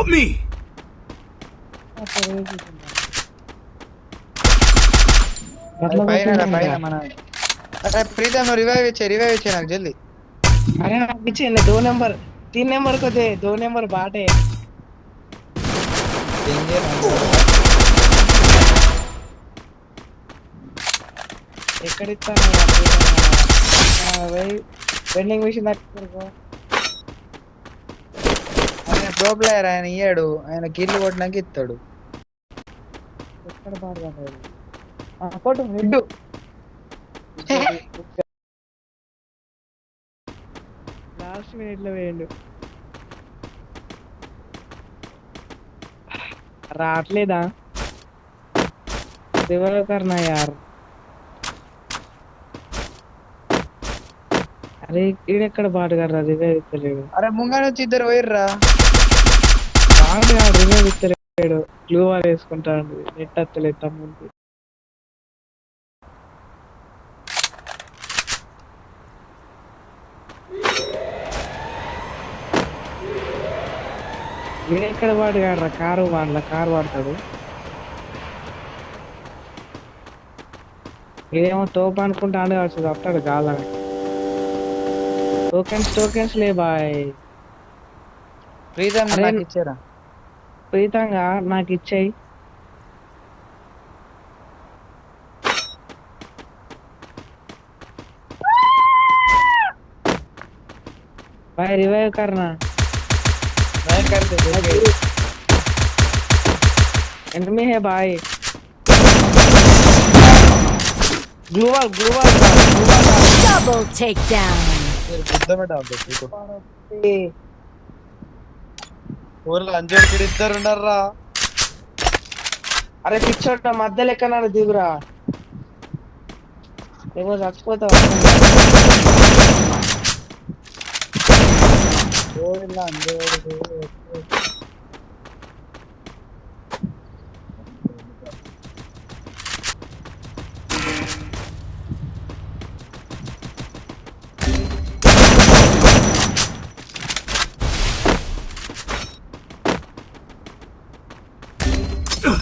Help me! పైన మన అరే ప్రీతం నువ్వు రివైవ్ ఇచ్చే నాకు జల్దీ अरे पीछे ने 2 नंबर 3 नंबर को दे 2 नंबर बाटे डेंजर ఎక్కడ ఇస్తాను వెండింగ్ మిషన్ దగ్గరకు ఆయన ప్రో ప్లేయర్ ఆయన ఇయ్యాడు ఆయన కిల్లు కొట్టినాక ఇస్తాడు ఎక్కడ పాడతాడు కొట్టు హెడ్ లాస్ట్ మినిట్ లో వేయండు రావట్లేదా రివర్ కర్నా యార్ అరే ఈడెక్కడ పాటగాడు రివైవ్ ఇస్తలేడు అరే ముంగ నుంచి ఇద్దరు పోయిర్రా పాటగాడు రివైవ్ ఇస్తలేడు గ్లూ వాల్ వేసుకుంటాడు నెట్ అత్తలేదు తమ్ముంది ఈడెక్కడ పాటగాడు కారు వాడతాడు ఇదేమో తోపు అనుకుంటాడు కావచ్చు వస్తాడు గాల టోకెన్స్ లే బాయ్ ప్రీతం అరే నాకు ఇచ్చారా ప్రీతంగా నాకు ఇచ్చేయి भाई रिवाइव करना मैं कर दे एनिमी है भाई ग्लूवाल double takedown बुद्ध में डाल दो इसको ఊర్లో అంజోడికి ఇద్దరు ఉన్నారా అరే పిచ్చోట మధ్యలో ఎక్కడన్నా దిగురా ఏమో చచ్చిపోతావు ఊర్లో అంజోడికి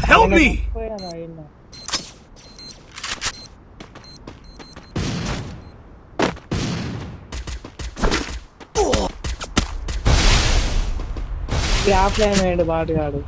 Help me! ఆఫ్లైన్ వేయండి బాటుగాడు